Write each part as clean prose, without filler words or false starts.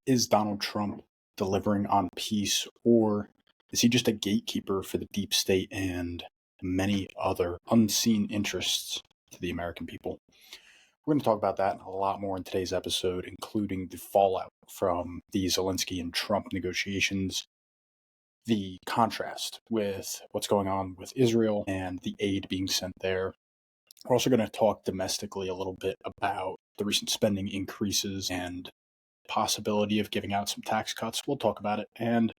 Is Donald Trump delivering on peace, or is he just a gatekeeper for the deep state and many other unseen interests to the American people? We're going to talk about that and a lot more in today's episode, including the fallout from the Zelensky and Trump negotiations, the contrast with what's going on with Israel and the aid being sent there. We're also going to talk domestically a little bit about the recent spending increases and possibility of giving out some tax cuts. We'll talk about it. And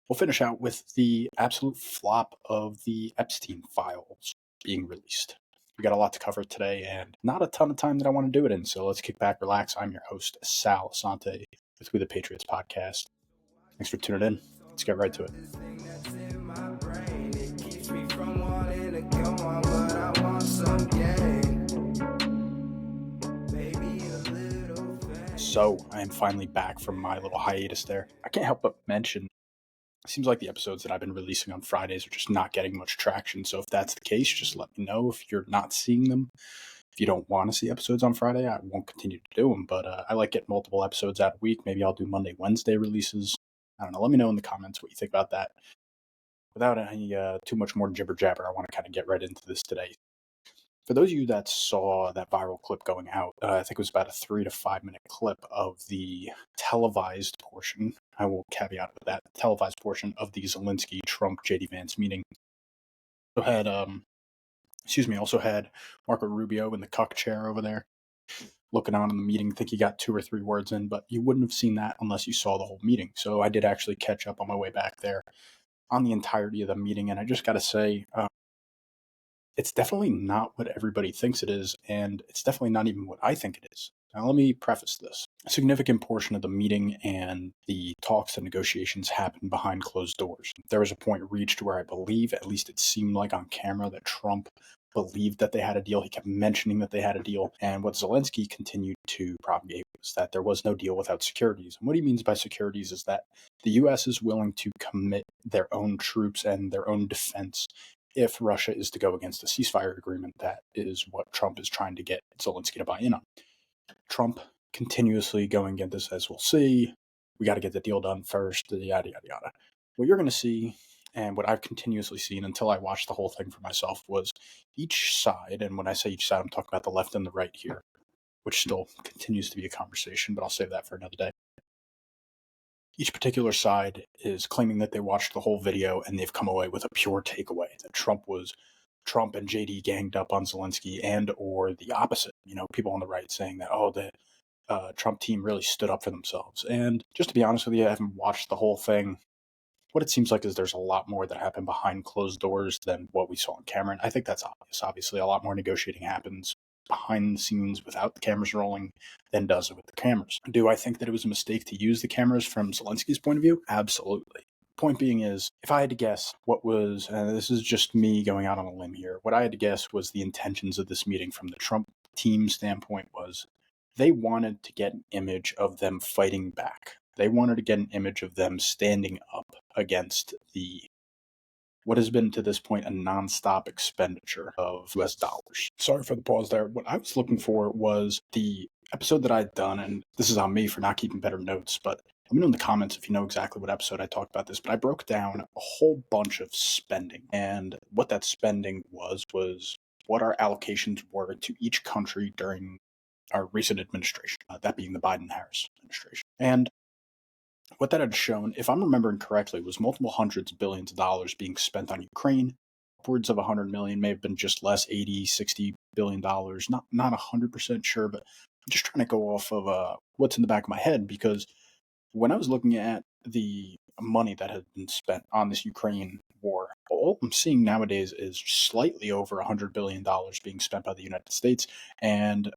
we'll finish out with the absolute flop of the Epstein files being released. We got a lot to cover today and not a ton of time that I want to do it in. So let's kick back, relax. I'm your host, Sal Assante with We The Patriots Podcast. Thanks for tuning in. Let's get right to it. So I am finally back from my little hiatus there. I can't help but mention, it seems like the episodes that I've been releasing on Fridays are just not getting much traction. So if that's the case, just let me know if you're not seeing them. If you don't want to see episodes on Friday, I won't continue to do them. But I like getting multiple episodes out a week. Maybe I'll do Monday, Wednesday releases. I don't know. Let me know in the comments what you think about that. Without any too much more jibber jabber, I want to kind of get right into this today. For those of you that saw that viral clip going out, I think it was about a 3 to 5 minute clip of the televised portion. I will caveat with that televised portion of the Zelensky Trump JD Vance meeting. Also had Marco Rubio in the cuck chair over there, looking on in the meeting. I think he got 2 or 3 words in, but you wouldn't have seen that unless you saw the whole meeting. So I did actually catch up on my way back there on the entirety of the meeting, and I just got to say, it's definitely not what everybody thinks it is, and it's definitely not even what I think it is. Now, let me preface this. A significant portion of the meeting and the talks and negotiations happened behind closed doors. There was a point reached where I believe, at least it seemed like on camera, that Trump believed that they had a deal. He kept mentioning that they had a deal. And what Zelensky continued to propagate was that there was no deal without securities. And what he means by securities is that the U.S. is willing to commit their own troops and their own defense if Russia is to go against the ceasefire agreement. That is what Trump is trying to get Zelensky to buy in on. Trump continuously going against this, as we'll see. We got to get the deal done first, yada, yada, yada. What you're going to see, and what I've continuously seen until I watched the whole thing for myself, was each side, and when I say each side, I'm talking about the left and the right here, which still continues to be a conversation, but I'll save that for another day. Each particular side is claiming that they watched the whole video and they've come away with a pure takeaway, that Trump and JD ganged up on Zelensky, and or the opposite. People on the right saying that, the Trump team really stood up for themselves. And just to be honest with you, I haven't watched the whole thing. What it seems like is there's a lot more that happened behind closed doors than what we saw on camera. And I think that's obvious. Obviously, a lot more negotiating happens behind the scenes without the cameras rolling than does it with the cameras. Do I think that it was a mistake to use the cameras from Zelensky's point of view? Absolutely. Point being is, if I had to guess what was, and this is just me going out on a limb here, what I had to guess was the intentions of this meeting from the Trump team standpoint was they wanted to get an image of them fighting back. They wanted to get an image of them standing up against what has been to this point a nonstop expenditure of US dollars. Sorry for the pause there. What I was looking for was the episode that I'd done, and this is on me for not keeping better notes, but let me know in the comments if you know exactly what episode I talked about this, but I broke down a whole bunch of spending, and what that spending was what our allocations were to each country during our recent administration, that being the Biden-Harris administration. And what that had shown, if I'm remembering correctly, was multiple hundreds of billions of dollars being spent on Ukraine. Upwards of 100 million, may have been just less, 80, 60 billion dollars. Not 100% sure, but I'm just trying to go off of what's in the back of my head, because when I was looking at the money that had been spent on this Ukraine war, all I'm seeing nowadays is slightly over $100 billion being spent by the United States, and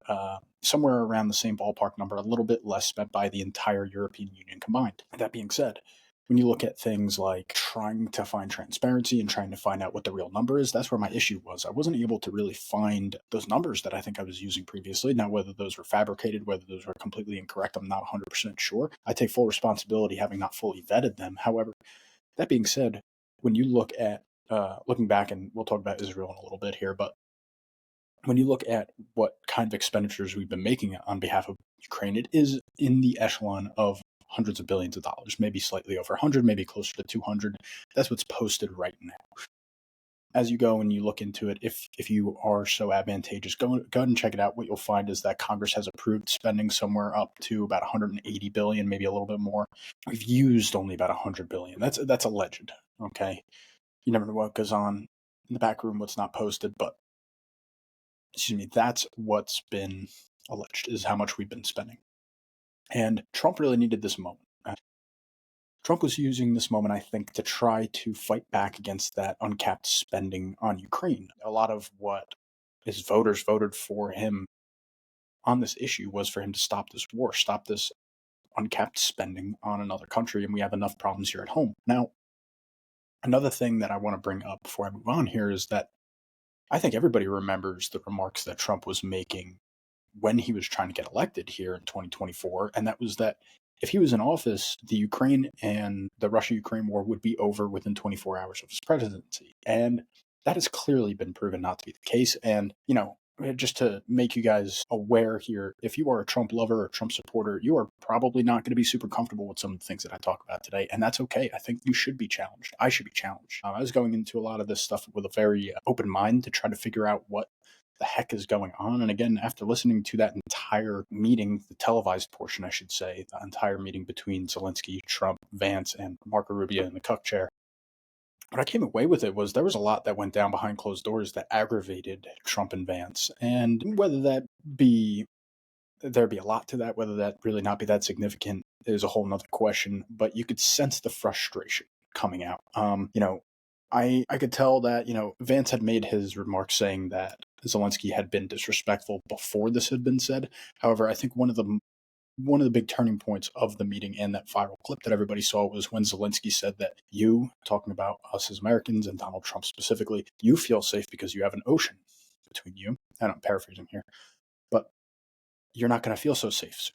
somewhere around the same ballpark number, a little bit less spent by the entire European Union combined. That being said, when you look at things like trying to find transparency and trying to find out what the real number is, that's where my issue was. I wasn't able to really find those numbers that I think I was using previously. Now, whether those were fabricated, whether those were completely incorrect, I'm not 100% sure. I take full responsibility having not fully vetted them. However, that being said, when you look at, looking back, and we'll talk about Israel in a little bit here, but when you look at what kind of expenditures we've been making on behalf of Ukraine, it is in the echelon of hundreds of billions of dollars, maybe slightly over 100, maybe closer to 200. That's what's posted right now. As you go and you look into it, if you are so advantageous, go ahead and check it out. What you'll find is that Congress has approved spending somewhere up to about 180 billion, maybe a little bit more. We've used only about 100 billion. That's alleged. Okay, you never know what goes on in the back room, what's not posted, but that's what's been alleged, is how much we've been spending. And Trump really needed this moment. Trump was using this moment, I think, to try to fight back against that uncapped spending on Ukraine. A lot of what his voters voted for him on this issue was for him to stop this war, stop this uncapped spending on another country, and we have enough problems here at home. Now, another thing that I want to bring up before I move on here is that I think everybody remembers the remarks that Trump was making when he was trying to get elected here in 2024, and that was that if he was in office, the Ukraine and the Russia-Ukraine war would be over within 24 hours of his presidency. And that has clearly been proven not to be the case. And, just to make you guys aware here, if you are a Trump lover or a Trump supporter, you are probably not going to be super comfortable with some of the things that I talk about today. And that's okay. I think you should be challenged. I should be challenged. I was going into a lot of this stuff with a very open mind to try to figure out what the heck is going on. And again, after listening to that entire meeting, the televised portion, I should say, the entire meeting between Zelensky, Trump, Vance, and Marco Rubio in the cuck chair, what I came away with it was there was a lot that went down behind closed doors that aggravated Trump and Vance. And whether there be a lot to that, whether that really not be that significant is a whole nother question. But you could sense the frustration coming out. I could tell that, Vance had made his remarks saying that Zelensky had been disrespectful before this had been said. However, I think one of the big turning points of the meeting and that viral clip that everybody saw was when Zelensky said that you, talking about us as Americans and Donald Trump specifically, you feel safe because you have an ocean between you. And I'm paraphrasing here, but you're not going to feel so safe soon.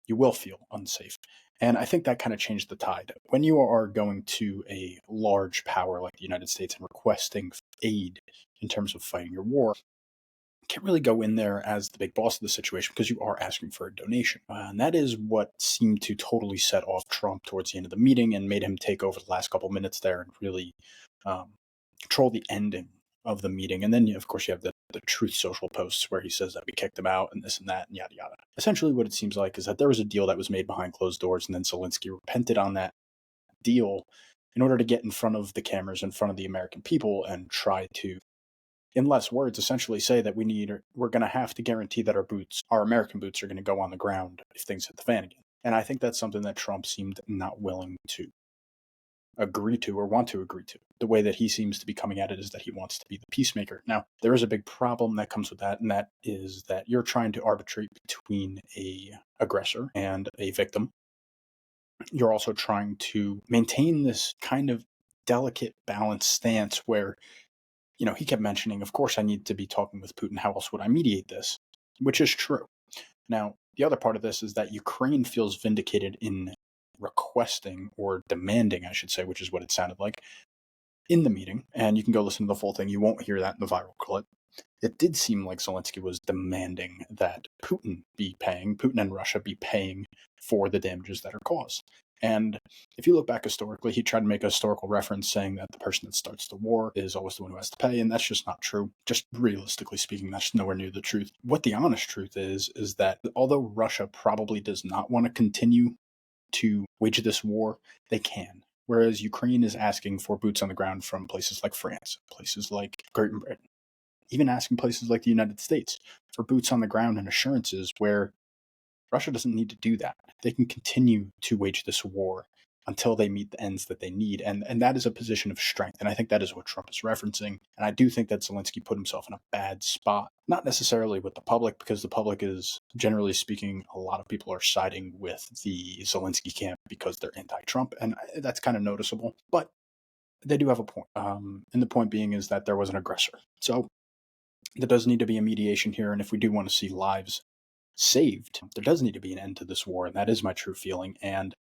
You will feel unsafe. And I think that kind of changed the tide. When you are going to a large power like the United States and requesting aid in terms of fighting your war, you can't really go in there as the big boss of the situation because you are asking for a donation. And that is what seemed to totally set off Trump towards the end of the meeting and made him take over the last couple minutes there and really control the ending of the meeting. And then, of course, you have the Truth Social posts where he says that we kicked him out and this and that and yada, yada. Essentially, what it seems like is that there was a deal that was made behind closed doors, and then Zelensky repented on that deal in order to get in front of the cameras, in front of the American people, and try to, in less words, essentially say that we're going to have to guarantee that our American boots are going to go on the ground if things hit the fan again. And I think that's something that Trump seemed not willing to agree to or want to agree to. The way that he seems to be coming at it is that he wants to be the peacemaker. Now, there is a big problem that comes with that, and that is that you're trying to arbitrate between a aggressor and a victim. You're also trying to maintain this kind of delicate, balanced stance where, he kept mentioning, of course, I need to be talking with Putin. How else would I mediate this? Which is true. Now, the other part of this is that Ukraine feels vindicated in requesting or demanding, I should say, which is what it sounded like, in the meeting. And you can go listen to the full thing. You won't hear that in the viral clip. It did seem like Zelensky was demanding that Putin and Russia be paying for the damages that are caused. And if you look back historically, he tried to make a historical reference saying that the person that starts the war is always the one who has to pay, and that's just not true. Just realistically speaking, that's nowhere near the truth. What the honest truth is that although Russia probably does not want to continue to wage this war, they can. Whereas Ukraine is asking for boots on the ground from places like France, places like Great Britain, even asking places like the United States for boots on the ground and assurances where Russia doesn't need to do that. They can continue to wage this war until they meet the ends that they need. And that is a position of strength. And I think that is what Trump is referencing. And I do think that Zelensky put himself in a bad spot, not necessarily with the public, because the public is, generally speaking, a lot of people are siding with the Zelensky camp because they're anti-Trump. And that's kind of noticeable. But they do have a point. And the point being is that there was an aggressor. So there does need to be a mediation here. And if we do want to see lives saved, there does need to be an end to this war. And that is my true feeling. And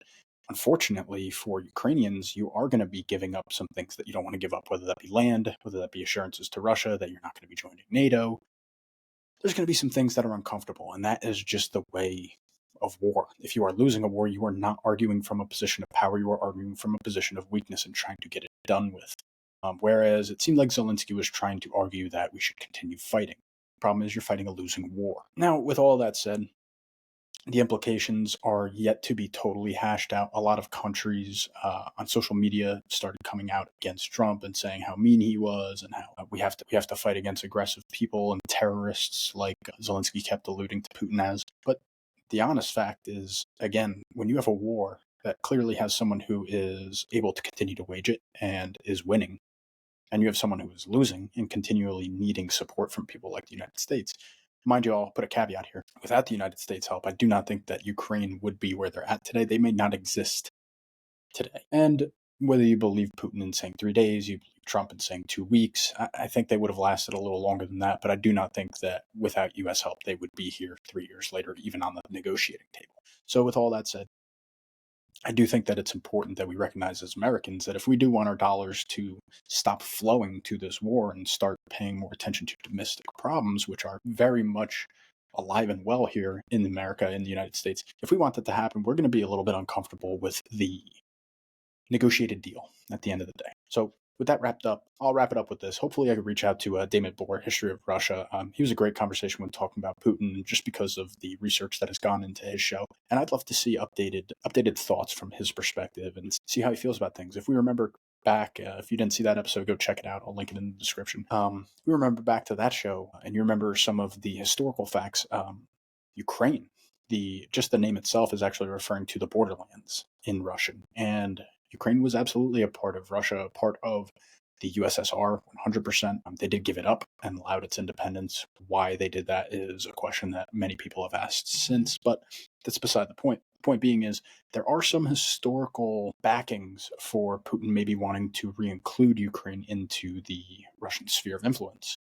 unfortunately for Ukrainians, you are going to be giving up some things that you don't want to give up, whether that be land, whether that be assurances to Russia that you're not going to be joining NATO. There's going to be some things that are uncomfortable. And that is just the way of war. If you are losing a war, you are not arguing from a position of power. You are arguing from a position of weakness and trying to get it done with. Whereas it seemed like Zelensky was trying to argue that we should continue fighting. The problem is you're fighting a losing war. Now, with all that said, the implications are yet to be totally hashed out. A lot of countries on social media started coming out against Trump and saying how mean he was and how we have to fight against aggressive people and terrorists, like Zelensky kept alluding to Putin as. But the honest fact is, again, when you have a war that clearly has someone who is able to continue to wage it and is winning, and you have someone who is losing and continually needing support from people like the United States. Mind you, I'll put a caveat here. Without the United States' help, I do not think that Ukraine would be where they're at today. They may not exist today. And whether you believe Putin in saying 3 days, you believe Trump in saying 2 weeks, I think they would have lasted a little longer than that. But I do not think that without U.S. help, they would be here 3 years later, even on the negotiating table. So with all that said, I do think that it's important that we recognize as Americans that if we do want our dollars to stop flowing to this war and start paying more attention to domestic problems, which are very much alive and well here in America, in the United States, if we want that to happen, we're going to be a little bit uncomfortable with the negotiated deal at the end of the day. So with that wrapped up, I'll wrap it up with this. Hopefully I could reach out to Damon Bohr, History of Russia. He was a great conversation when talking about Putin just because of the research that has gone into his show. And I'd love to see updated thoughts from his perspective and see how he feels about things. If we remember back, if you didn't see that episode, go check it out. I'll link it in the description. We remember back to that show and you remember some of the historical facts. Ukraine, just the name itself is actually referring to the borderlands in Russian. And Ukraine was absolutely a part of Russia, a part of the USSR, 100%. They did give it up and allowed its independence. Why they did that is a question that many people have asked since, but that's beside the point. The point being is there are some historical backings for Putin maybe wanting to re-include Ukraine into the Russian sphere of influence.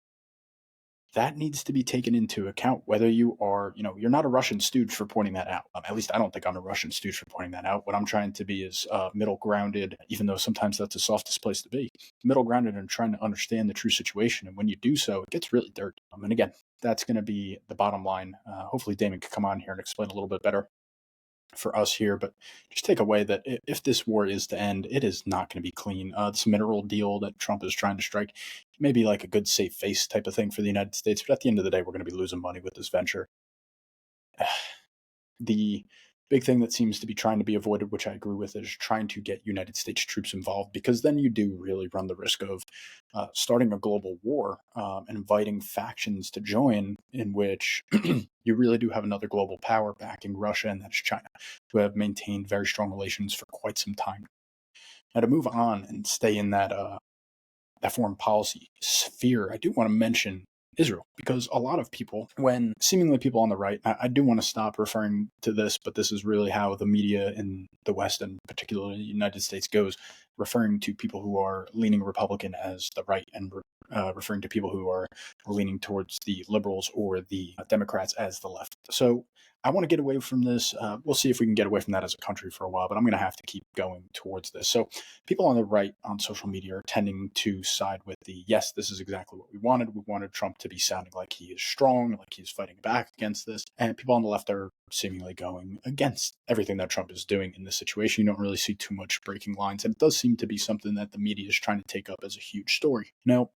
That needs to be taken into account, whether you are, you're not a Russian stooge for pointing that out. At least I don't think I'm a Russian stooge for pointing that out. What I'm trying to be is middle grounded, even though sometimes that's the softest place to be, middle grounded and trying to understand the true situation. And when you do so, it gets really dirty. And again, that's going to be the bottom line. Hopefully Damon can come on here and explain a little bit better for us here, but just take away that if this war is to end, it is not going to be clean. This mineral deal that Trump is trying to strike may be like a good safe face type of thing for the United States, but at the end of the day, we're going to be losing money with this venture. The big thing that seems to be trying to be avoided, which I agree with, is trying to get United States troops involved, because then you do really run the risk of starting a global war and inviting factions to join, in which you really do have another global power backing Russia, and that's China, who have maintained very strong relations for quite some time. Now, to move on and stay in that foreign policy sphere, I do want to mention Israel, because a lot of people, when seemingly people on the right, I do want to stop referring to this, but this is really how the media in the West and particularly the United States goes, referring to people who are leaning Republican as the right and referring to people who are leaning towards the liberals or the Democrats as the left. So I want to get away from this. We'll see if we can get away from that as a country for a while, but I'm going to have to keep going towards this. So people on the right on social media are tending to side with yes, this is exactly what we wanted. We wanted Trump to be sounding like he is strong, like he's fighting back against this. And people on the left are seemingly going against everything that Trump is doing in this situation. You don't really see too much breaking lines. And it does seem to be something that the media is trying to take up as a huge story. Now,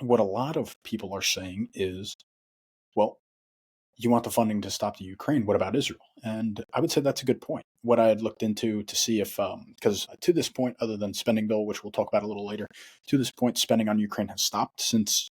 what a lot of people are saying is, well, you want the funding to stop the Ukraine. What about Israel? And I would say that's a good point. What I had looked into to see if, because to this point, other than spending bill, which we'll talk about a little later, to this point, spending on Ukraine has stopped since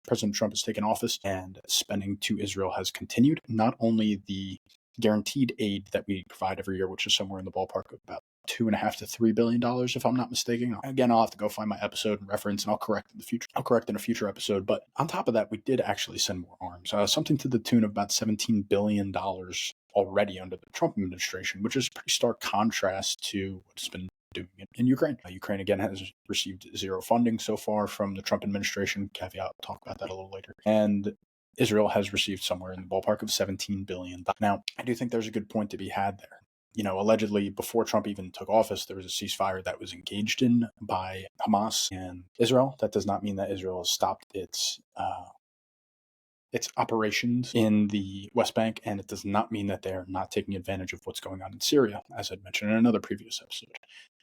President Trump has taken office, and spending to Israel has continued. Not only the guaranteed aid that we provide every year, which is somewhere in the ballpark of about $2.5 to $3 billion, if I'm not mistaken. Again, I'll have to go find my episode and reference, and I'll correct in the future. I'll correct in a future episode. But on top of that, we did actually send more arms, something to the tune of about $17 billion already under the Trump administration, which is a pretty stark contrast to what's been doing it in Ukraine. Ukraine, again, has received zero funding so far from the Trump administration. Caveat, I'll talk about that a little later. And Israel has received somewhere in the ballpark of $17 billion. Now, I do think there's a good point to be had there. Allegedly, before Trump even took office, there was a ceasefire that was engaged in by Hamas and Israel. That does not mean that Israel has stopped its its operations in the West Bank, and it does not mean that they're not taking advantage of what's going on in Syria, as I'd mentioned in another previous episode.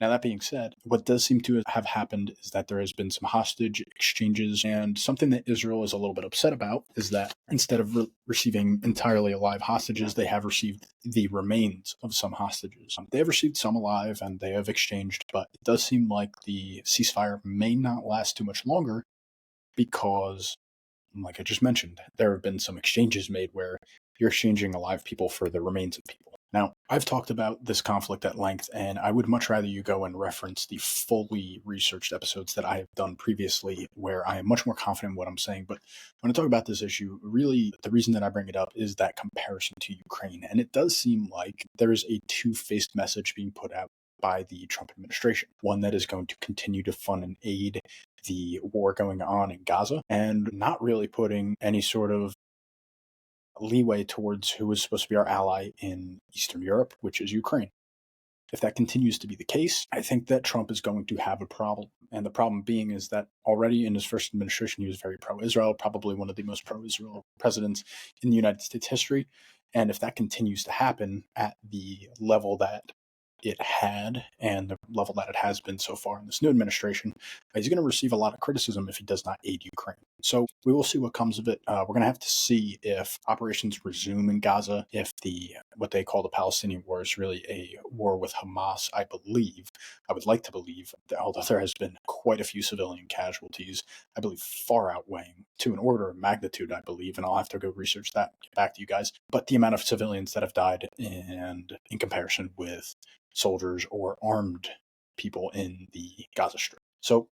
Now, that being said, what does seem to have happened is that there has been some hostage exchanges, and something that Israel is a little bit upset about is that instead of receiving entirely alive hostages, they have received the remains of some hostages. They have received some alive, and they have exchanged, but it does seem like the ceasefire may not last too much longer because, like I just mentioned, there have been some exchanges made where you're exchanging alive people for the remains of people. Now, I've talked about this conflict at length, and I would much rather you go and reference the fully researched episodes that I have done previously, where I am much more confident in what I'm saying. But when I talk about this issue, really, the reason that I bring it up is that comparison to Ukraine. And it does seem like there is a two-faced message being put out by the Trump administration, one that is going to continue to fund and aid the war going on in Gaza, and not really putting any sort of leeway towards who is supposed to be our ally in Eastern Europe, which is Ukraine. If that continues to be the case, I think that Trump is going to have a problem. And the problem being is that already in his first administration, he was very pro-Israel, probably one of the most pro-Israel presidents in the United States history. And if that continues to happen at the level that it had and the level that it has been so far in this new administration, he's going to receive a lot of criticism if he does not aid Ukraine. So we will see what comes of it. We're going to have to see if operations resume in Gaza, if what they call the Palestinian war is really a war with Hamas. I would like to believe, that although there has been quite a few civilian casualties, I believe far outweighing to an order of magnitude, I believe, and I'll have to go research that, get back to you guys. But the amount of civilians that have died, and in comparison with soldiers or armed people in the Gaza Strip. So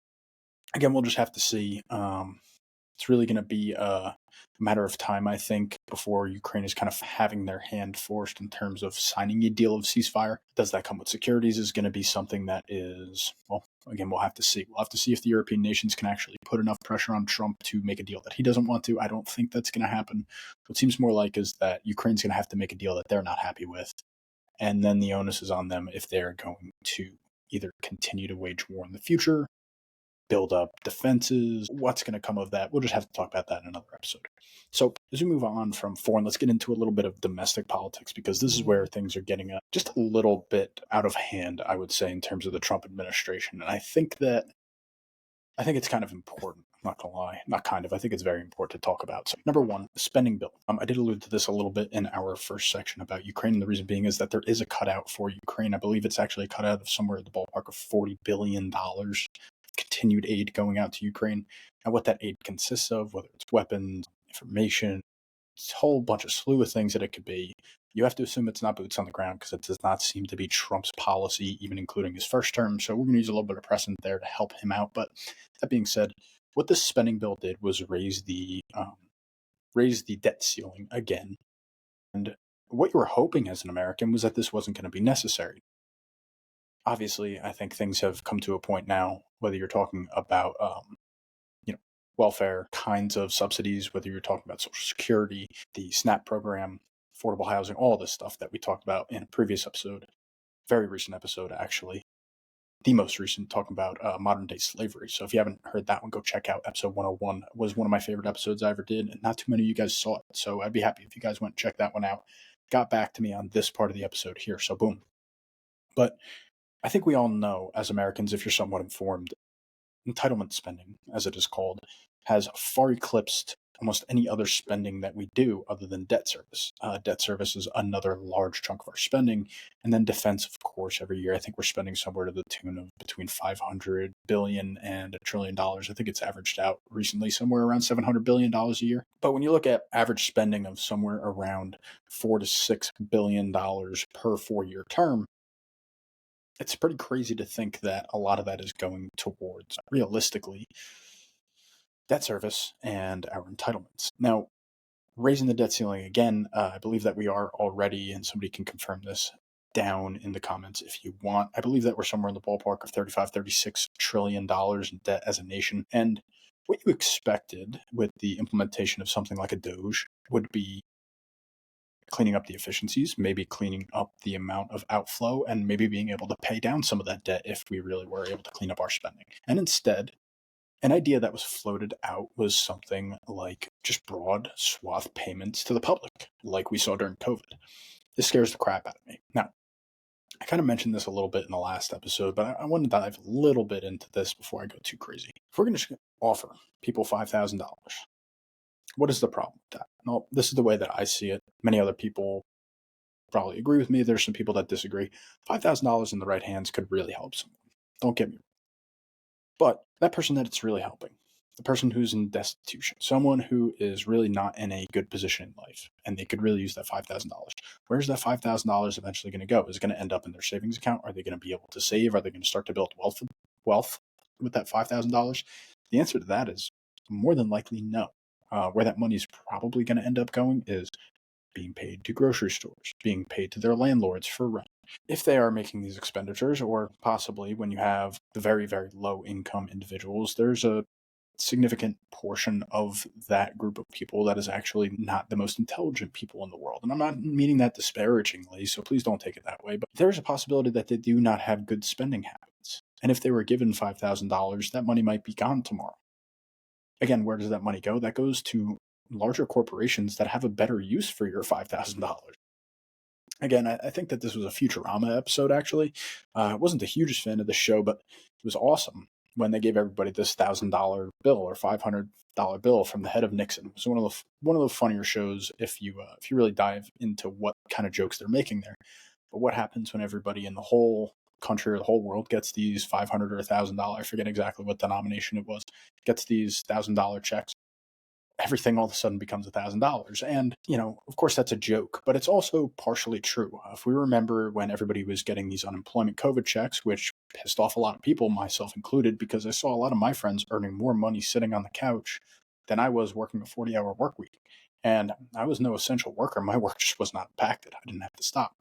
again, we'll just have to see. It's really going to be a matter of time, I think, before Ukraine is kind of having their hand forced in terms of signing a deal of ceasefire. Does that come with securities is going to be something that is, well, again, we'll have to see. We'll have to see if the European nations can actually put enough pressure on Trump to make a deal that he doesn't want to. I don't think that's going to happen. What seems more like is that Ukraine's going to have to make a deal that they're not happy with. And then the onus is on them if they're going to either continue to wage war in the future, build up defenses. What's going to come of that? We'll just have to talk about that in another episode. So as we move on from foreign, let's get into a little bit of domestic politics, because this is where things are getting just a little bit out of hand, I would say, in terms of the Trump administration. And I think it's kind of important. I'm not going to lie. Not kind of. I think it's very important to talk about. So, number one, the spending bill. I did allude to this a little bit in our first section about Ukraine. And the reason being is that there is a cutout for Ukraine. I believe it's actually a cutout of somewhere in the ballpark of $40 billion continued aid going out to Ukraine. And what that aid consists of, whether it's weapons, information, it's a whole bunch of slew of things that it could be. You have to assume it's not boots on the ground, because it does not seem to be Trump's policy, even including his first term. So we're going to use a little bit of precedent there to help him out. But that being said, what this spending bill did was raise the debt ceiling again. And what you were hoping as an American was that this wasn't going to be necessary. Obviously, I think things have come to a point now, whether you're talking about welfare kinds of subsidies, whether you're talking about Social Security, the SNAP program, affordable housing, all this stuff that we talked about in a previous episode, very recent episode actually, the most recent, talking about modern day slavery. So if you haven't heard that one, go check out episode 101. It was one of my favorite episodes I ever did, and not too many of you guys saw it. So I'd be happy if you guys went and check that one out. Got back to me on this part of the episode here, so boom. But I think we all know as Americans, if you're somewhat informed, entitlement spending, as it is called, has far eclipsed almost any other spending that we do other than debt service. Debt service is another large chunk of our spending. And then defense, of course, every year. I think we're spending somewhere to the tune of between $500 billion and $1 trillion. I think it's averaged out recently somewhere around $700 billion a year. But when you look at average spending of somewhere around $4 to $6 billion per 4-year term, it's pretty crazy to think that a lot of that is going towards, realistically, debt service and our entitlements. Now, raising the debt ceiling again, I believe that we are already, and somebody can confirm this down in the comments if you want. I believe that we're somewhere in the ballpark of $36 trillion in debt as a nation. And what you expected with the implementation of something like a Doge would be cleaning up the efficiencies, maybe cleaning up the amount of outflow, and maybe being able to pay down some of that debt if we really were able to clean up our spending. And instead, An idea that was floated out was something like just broad swath payments to the public, like we saw during COVID. This scares the crap out of me. Now, I kind of mentioned this a little bit in the last episode, but I want to dive a little bit into this before I go too crazy. If we're going to offer people $5,000, what is the problem with that? Well, this is the way that I see it. Many other people probably agree with me. There's some people that disagree. $5,000 in the right hands could really help someone. Don't get me wrong. But that person that it's really helping, the person who's in destitution, someone who is really not in a good position in life, and they could really use that $5,000. Where's that $5,000 eventually going to go? Is it going to end up in their savings account? Are they going to be able to save? Are they going to start to build wealth with that $5,000? The answer to that is more than likely no. Where that money is probably going to end up going is being paid to grocery stores, being paid to their landlords for rent. If they are making these expenditures, or possibly when you have the very, very low income individuals, there's a significant portion of that group of people that is actually not the most intelligent people in the world. And I'm not meaning that disparagingly, so please don't take it that way. But there's a possibility that they do not have good spending habits. And if they were given $5,000, that money might be gone tomorrow. Again, where does that money go? That goes to larger corporations that have a better use for your $5,000. Again, I think that this was a Futurama episode, actually. I wasn't the hugest fan of the show, but it was awesome when they gave everybody this $1,000 bill or $500 bill from the head of Nixon. It was one of the funnier shows if you really dive into what kind of jokes they're making there. But what happens when everybody in the whole country or the whole world gets these $500 or $1,000? I forget exactly what denomination it was. Gets these $1,000 checks. Everything all of a sudden becomes $1,000. And, of course that's a joke, but it's also partially true. If we remember when everybody was getting these unemployment COVID checks, which pissed off a lot of people, myself included, because I saw a lot of my friends earning more money sitting on the couch than I was working a 40-hour work week. And I was no essential worker. My work just was not impacted. I didn't have to stop.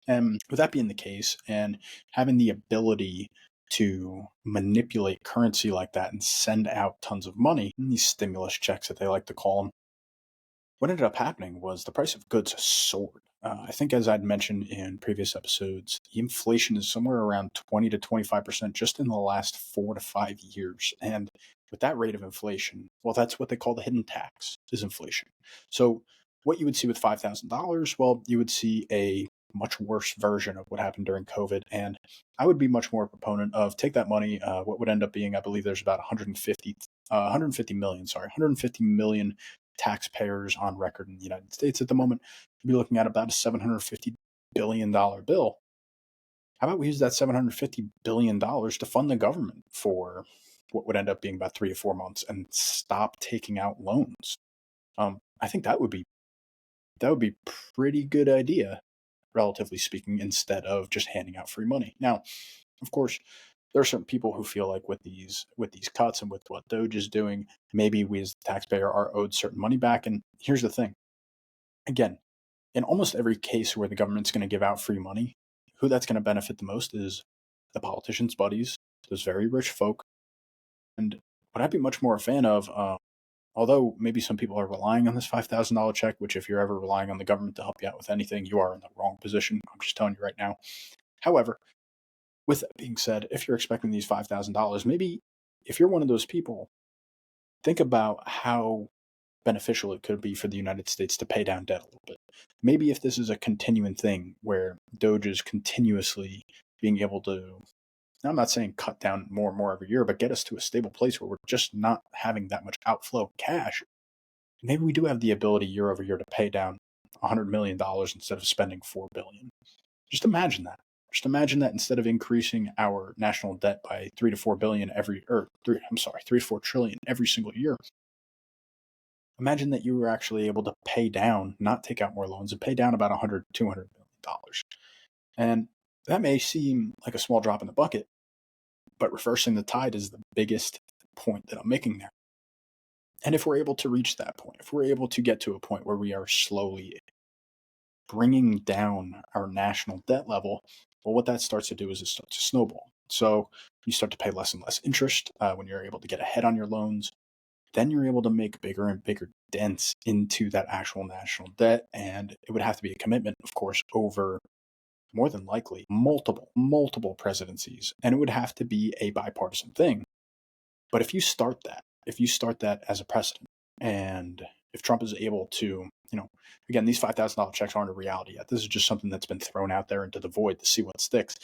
And with that being the case, and having the ability to manipulate currency like that and send out tons of money, these stimulus checks that they like to call them, what ended up happening was the price of goods soared. I think, as I'd mentioned in previous episodes, the inflation is somewhere around 20 to 25% just in the last 4 to 5 years. And with that rate of inflation, well, that's what they call the hidden tax, is inflation. So what you would see with $5,000, well, you would see a much worse version of what happened during COVID. And I would be much more a proponent of take that money. What would end up being, I believe there's about 150 million taxpayers on record in the United States at the moment. You'd be looking at about a $750 billion bill. How about we use that $750 billion to fund the government for what would end up being about 3 to 4 months and stop taking out loans? I think that would be pretty good idea, relatively speaking, instead of just handing out free money. Now, of course, there are certain people who feel like with these cuts and with what Doge is doing, maybe we as the taxpayer are owed certain money back. And here's the thing. Again, in almost every case where the government's going to give out free money, who that's going to benefit the most is the politicians' buddies, those very rich folk. And what I'd be much more a fan of, although maybe some people are relying on this $5,000 check, which if you're ever relying on the government to help you out with anything, you are in the wrong position. I'm just telling you right now. However, with that being said, if you're expecting these $5,000, maybe if you're one of those people, think about how beneficial it could be for the United States to pay down debt a little bit. Maybe if this is a continuing thing where Doge is continuously being able to, I'm not saying cut down more and more every year, but get us to a stable place where we're just not having that much outflow of cash. Maybe we do have the ability year over year to pay down $100 million instead of spending $4 billion. Just imagine that. Just imagine that instead of increasing our national debt by 3 to 4 billion every, or 3 to 4 trillion every single year. Imagine that you were actually able to pay down, not take out more loans, and pay down about $100, $200 million. And that may seem like a small drop in the bucket, but reversing the tide is the biggest point that I'm making there. And if we're able to reach that point, if we're able to get to a point where we are slowly bringing down our national debt level, well, what that starts to do is it starts to snowball. So you start to pay less and less interest when you're able to get ahead on your loans. Then you're able to make bigger and bigger dents into that actual national debt. And it would have to be a commitment, of course, over more than likely multiple presidencies. And it would have to be a bipartisan thing. But if you start that as a precedent, and if Trump is able to, again, these $5,000 checks aren't a reality yet. This is just something that's been thrown out there into the void to see what sticks.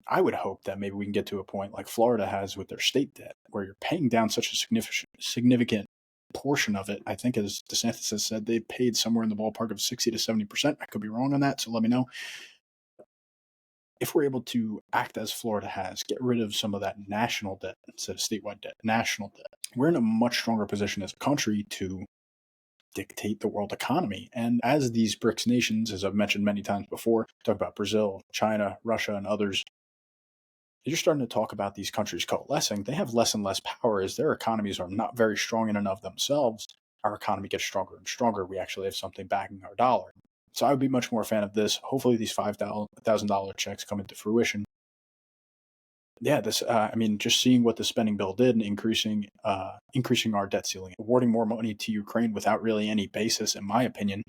I would hope that maybe we can get to a point like Florida has with their state debt, where you're paying down such a significant portion of it. I think, as DeSantis has said, they paid somewhere in the ballpark of 60 to 70%. I could be wrong on that, so let me know. If we're able to act as Florida has, get rid of some of that national debt instead of statewide debt, national debt, we're in a much stronger position as a country to dictate the world economy. And as these BRICS nations, as I've mentioned many times before, talk about Brazil, China, Russia, and others, you're starting to talk about these countries coalescing. They have less and less power as their economies are not very strong in and of themselves. Our economy gets stronger and stronger. We actually have something backing our dollar. So I would be much more a fan of this. Hopefully these $5,000 checks come into fruition. Yeah, just seeing what the spending bill did and increasing our debt ceiling, awarding more money to Ukraine without really any basis, in my opinion,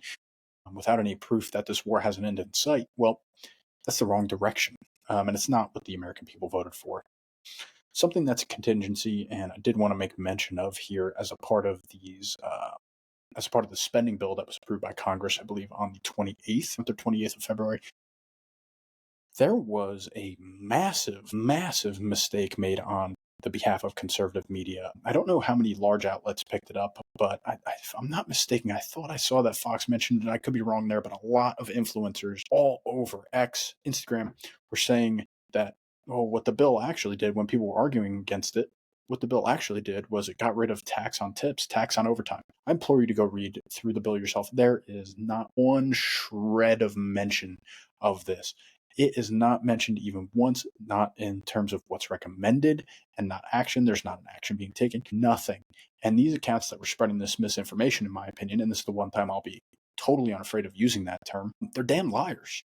without any proof that this war has an end in sight. Well, that's the wrong direction. And it's not what the American people voted for. Something that's a contingency, and I did want to make mention of here as a part of the spending bill that was approved by Congress, I believe on the 28th of February, there was a massive, massive mistake made on the behalf of conservative media. I don't know how many large outlets picked it up, but if I'm not mistaken, I thought I saw that Fox mentioned it. I could be wrong there, but a lot of influencers all over X, Instagram, were saying that, what the bill actually did when people were arguing against it, what the bill actually did was it got rid of tax on tips, tax on overtime. I implore you to go read through the bill yourself. There is not one shred of mention of this. It is not mentioned even once, not in terms of what's recommended and not action. There's not an action being taken, nothing. And these accounts that were spreading this misinformation, in my opinion, and this is the one time I'll be totally unafraid of using that term, they're damn liars.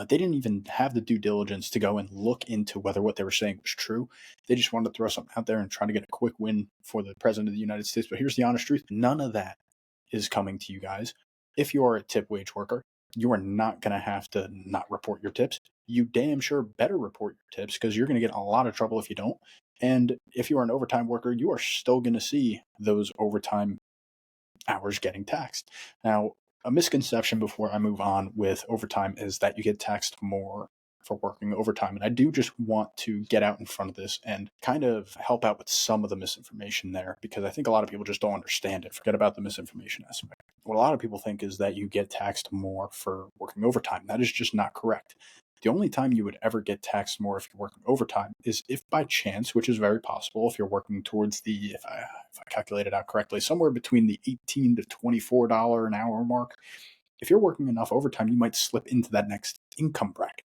They didn't even have the due diligence to go and look into whether what they were saying was true. They just wanted to throw something out there and try to get a quick win for the president of the United States. But here's the honest truth. None of that is coming to you guys. If you are a tip wage worker, you are not going to have to not report your tips. You damn sure better report your tips, because you're going to get a lot of trouble if you don't. And if you are an overtime worker, you are still going to see those overtime hours getting taxed. Now, a misconception before I move on with overtime is that you get taxed more for working overtime. And I do just want to get out in front of this and kind of help out with some of the misinformation there, because I think a lot of people just don't understand it. Forget about the misinformation aspect. What a lot of people think is that you get taxed more for working overtime. That is just not correct. The only time you would ever get taxed more if you're working overtime is if by chance, which is very possible, if you're working towards if I calculate it out correctly, somewhere between the $18 to $24 an hour mark. If you're working enough overtime, you might slip into that next income bracket.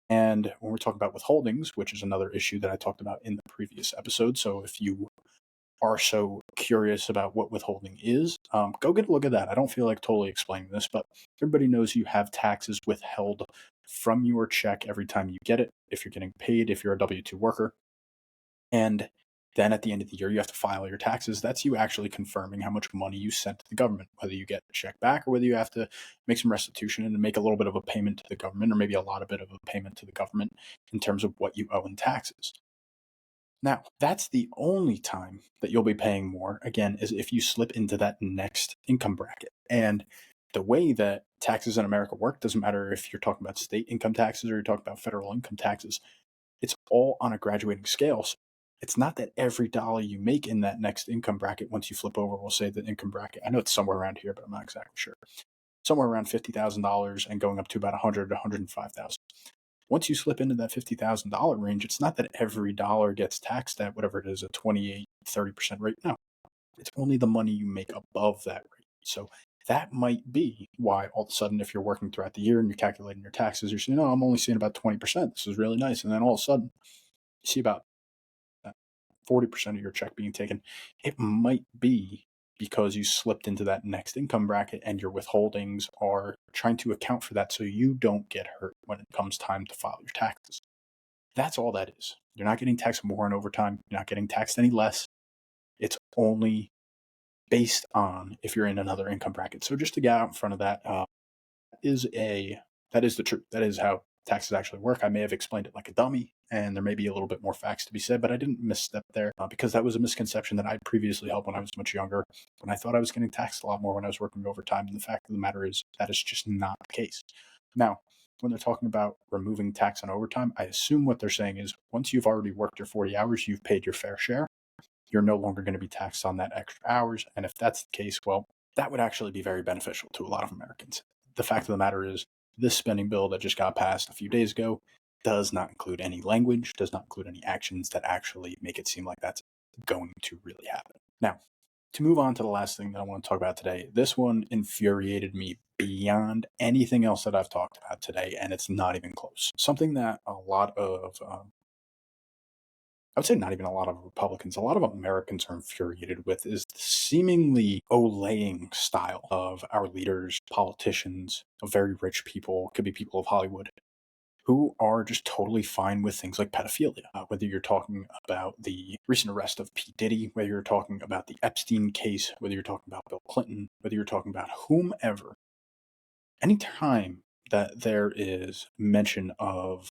And when we're talking about withholdings, which is another issue that I talked about in the previous episode, so if you are so curious about what withholding is, go get a look at that. I don't feel like totally explaining this, but everybody knows you have taxes withheld from your check every time you get it, if you're getting paid, if you're a W-2 worker. And then at the end of the year, you have to file your taxes. That's you actually confirming how much money you sent to the government, whether you get a check back or whether you have to make some restitution and make a little bit of a payment to the government, or maybe a lot of bit of a payment to the government in terms of what you owe in taxes. Now, that's the only time that you'll be paying more, again, is if you slip into that next income bracket. And the way that taxes in America work, doesn't matter if you're talking about state income taxes or you're talking about federal income taxes, it's all on a graduating scale. So it's not that every dollar you make in that next income bracket, once you flip over, we'll say the income bracket, I know it's somewhere around here, but I'm not exactly sure, somewhere around $50,000 and going up to about $100,000 to $105,000. Once you slip into that $50,000 range, it's not that every dollar gets taxed at whatever it is, a 28, 30% rate. No, it's only the money you make above that rate. So that might be why all of a sudden, if you're working throughout the year and you're calculating your taxes, you're saying, no, I'm only seeing about 20%. This is really nice. And then all of a sudden, you see about 40% of your check being taken. It might be because you slipped into that next income bracket and your withholdings are trying to account for that so you don't get hurt when it comes time to file your taxes. That's all that is. You're not getting taxed more on overtime. You're not getting taxed any less. It's only based on if you're in another income bracket. So just to get out in front of that, that is the truth. That is how taxes actually work. I may have explained it like a dummy, and there may be a little bit more facts to be said, but I didn't misstep there because that was a misconception that I previously held when I was much younger, when I thought I was getting taxed a lot more when I was working overtime. And the fact of the matter is that is just not the case. Now, when they're talking about removing tax on overtime, I assume what they're saying is once you've already worked your 40 hours, you've paid your fair share, you're no longer going to be taxed on that extra hours. And if that's the case, well, that would actually be very beneficial to a lot of Americans. The fact of the matter is, this spending bill that just got passed a few days ago does not include any language, does not include any actions that actually make it seem like that's going to really happen. Now, to move on to the last thing that I want to talk about today, this one infuriated me beyond anything else that I've talked about today, and it's not even close. Something that a lot of I would say not even a lot of Republicans, a lot of Americans are infuriated with is the seemingly olaying style of our leaders, politicians, of very rich people, could be people of Hollywood, who are just totally fine with things like pedophilia. Whether you're talking about the recent arrest of P. Diddy, whether you're talking about the Epstein case, whether you're talking about Bill Clinton, whether you're talking about whomever, anytime that there is mention of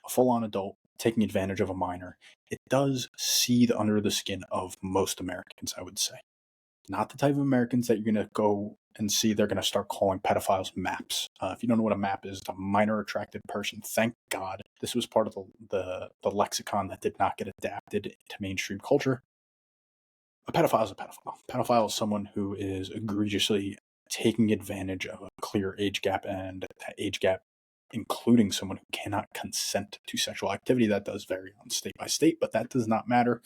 a full-on adult taking advantage of a minor, it does seethe under the skin of most Americans, I would say. Not the type of Americans that you're going to go and see they're going to start calling pedophiles maps. If you don't know what a map is, it's a minor attracted person. Thank God this was part of the lexicon that did not get adapted to mainstream culture. A pedophile is a pedophile. A pedophile is someone who is egregiously taking advantage of a clear age gap, and that age gap including someone who cannot consent to sexual activity. That does vary on state by state, but that does not matter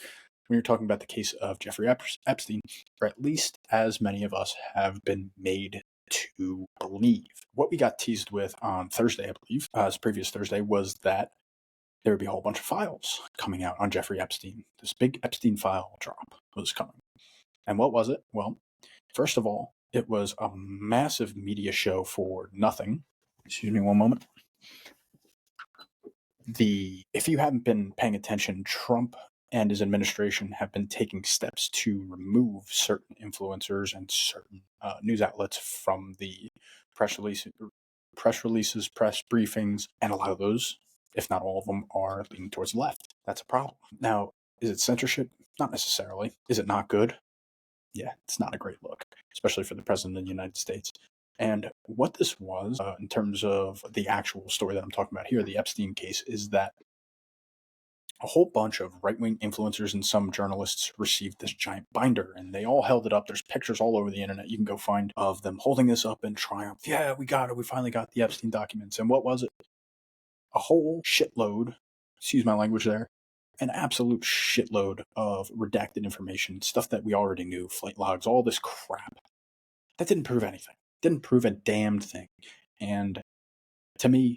when you're talking about the case of Jeffrey Epstein, or at least as many of us have been made to believe. What we got teased with on Thursday, I believe, as previous Thursday, was that there would be a whole bunch of files coming out on Jeffrey Epstein. This big Epstein file drop was coming. And what was it? Well, first of all, it was a massive media show for nothing. Excuse me one moment. If you haven't been paying attention, Trump and his administration have been taking steps to remove certain influencers and certain news outlets from the press releases, press briefings, and a lot of those, if not all of them, are leaning towards the left. That's a problem. Now, is it censorship? Not necessarily. Is it not good? Yeah, it's not a great look, especially for the President of the United States. And what this was, in terms of the actual story that I'm talking about here, the Epstein case, is that a whole bunch of right-wing influencers and some journalists received this giant binder, and they all held it up. There's pictures all over the internet you can go find of them holding this up in triumph. Yeah, we got it. We finally got the Epstein documents. And what was it? A whole shitload, excuse my language there, an absolute shitload of redacted information, stuff that we already knew, flight logs, all this crap. That didn't prove anything. Didn't prove a damned thing. And to me,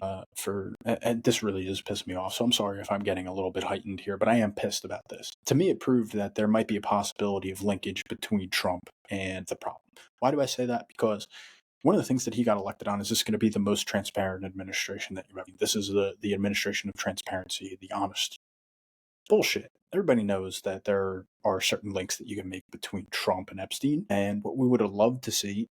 this really is pissing me off, so I'm sorry if I'm getting a little bit heightened here, but I am pissed about this. To me, it proved that there might be a possibility of linkage between Trump and the problem. Why do I say that? Because one of the things that he got elected on is this going to be the most transparent administration that you have. This is the administration of transparency, the honest. Bullshit. Everybody knows that there are certain links that you can make between Trump and Epstein, and what we would have loved to see,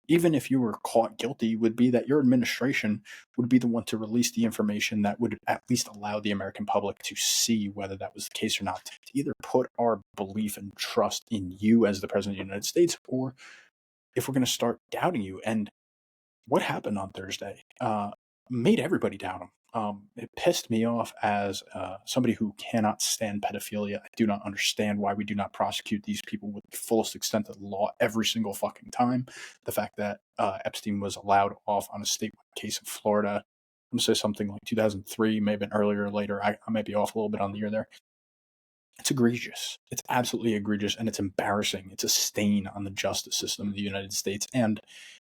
even if you were caught guilty, would be that your administration would be the one to release the information that would at least allow the American public to see whether that was the case or not, to either put our belief and trust in you as the President of the United States, or if we're going to start doubting you. And what happened on Thursday made everybody doubt him. It pissed me off as somebody who cannot stand pedophilia. I do not understand why we do not prosecute these people with the fullest extent of the law every single fucking time. The fact that Epstein was allowed off on a statewide case in Florida, I'm going to say something like 2003, may have been earlier or later. I might be off a little bit on the year there. It's egregious. It's absolutely egregious, and it's embarrassing. It's a stain on the justice system of the United States. And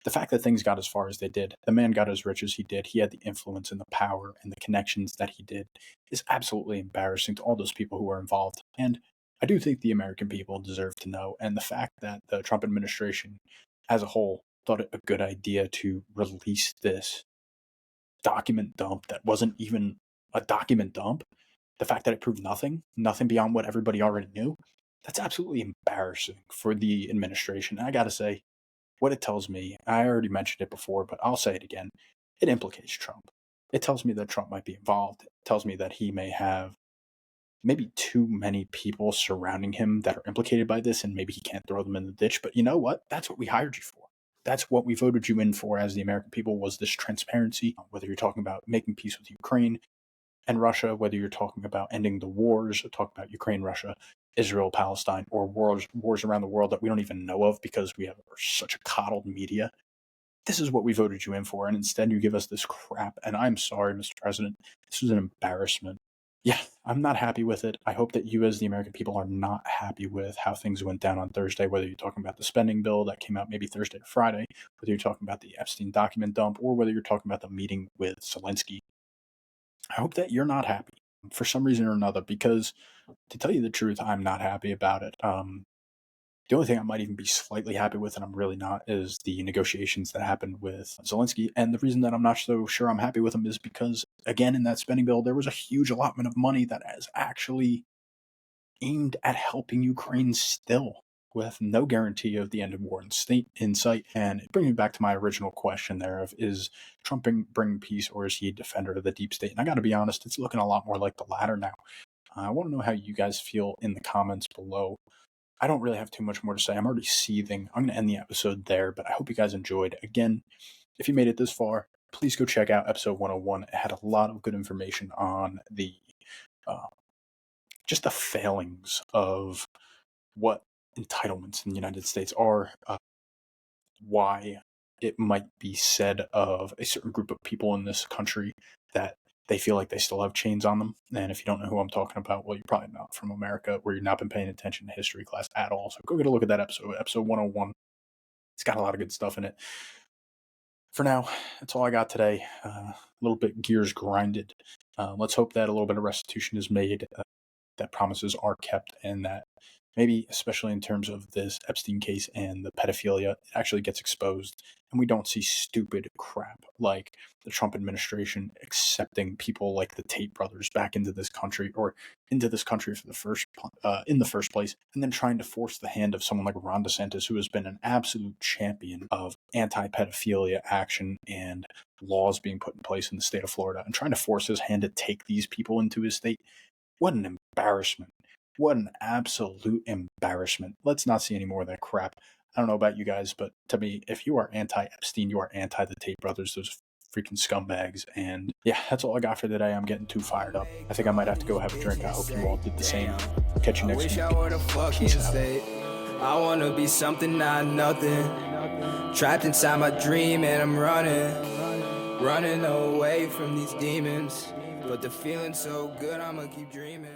the fact that things got as far as they did, the man got as rich as he did, he had the influence and the power and the connections that he did, is absolutely embarrassing to all those people who are involved. And I do think the American people deserve to know. And the fact that the Trump administration as a whole thought it a good idea to release this document dump that wasn't even a document dump, the fact that it proved nothing beyond what everybody already knew, that's absolutely embarrassing for the administration. And I gotta say, what it tells me, I already mentioned it before, but I'll say it again, it implicates Trump. it tells me that Trump might be involved. It tells me that he may have maybe too many people surrounding him that are implicated by this, and maybe he can't throw them in the ditch. But you know what? That's what we hired you for. That's what we voted you in for as the American people, was this transparency. Whether you're talking about making peace with Ukraine and Russia, whether you're talking about ending the wars, or talking about Ukraine, Russia, Israel-Palestine, or wars around the world that we don't even know of because we have such a coddled media. This is what we voted you in for, and instead you give us this crap. And I'm sorry, Mr. President. This was an embarrassment. Yeah, I'm not happy with it. I hope that you, as the American people, are not happy with how things went down on Thursday, whether you're talking about the spending bill that came out maybe Thursday or Friday, whether you're talking about the Epstein document dump, or whether you're talking about the meeting with Zelensky. I hope that you're not happy for some reason or another, because to tell you the truth, I'm not happy about it. The only thing I might even be slightly happy with, and I'm really not, is the negotiations that happened with Zelensky. And the reason that I'm not so sure I'm happy with them is because, again, in that spending bill, there was a huge allotment of money that is actually aimed at helping Ukraine still, with no guarantee of the end of war in sight. And it brings me back to my original question there of, is Trump bringing peace, or is he a defender of the deep state? And I got to be honest, it's looking a lot more like the latter now. I want to know how you guys feel in the comments below. I don't really have too much more to say. I'm already seething. I'm going to end the episode there, but I hope you guys enjoyed. Again, if you made it this far, please go check out episode 101. It had a lot of good information on the just the failings of what entitlements in the United States are, why it might be said of a certain group of people in this country that they feel like they still have chains on them. And if you don't know who I'm talking about, well, you're probably not from America, or you've not been paying attention to history class at all. So go get a look at that episode 101. It's got a lot of good stuff in it. For now, that's all I got today. A little bit gears grinded. Let's hope that a little bit of restitution is made, that promises are kept, and that maybe, especially in terms of this Epstein case and the pedophilia, it actually gets exposed, and we don't see stupid crap like the Trump administration accepting people like the Tate brothers back into this country, or into this country for in the first place, and then trying to force the hand of someone like Ron DeSantis, who has been an absolute champion of anti-pedophilia action and laws being put in place in the state of Florida, and trying to force his hand to take these people into his state. What an embarrassment. What an absolute embarrassment. Let's not see any more of that crap. I don't know about you guys, but to me, if you are anti-Epstein, you are anti the Tate brothers, those freaking scumbags. And yeah, that's all I got for today. I'm getting too fired up. I think I might have to go have a drink. I hope you all did the same. Catch you next week. Peace out. I wanna be something, not nothing. Trapped inside my dream and I'm running away from these demons. But the feeling's so good, I'ma keep dreaming.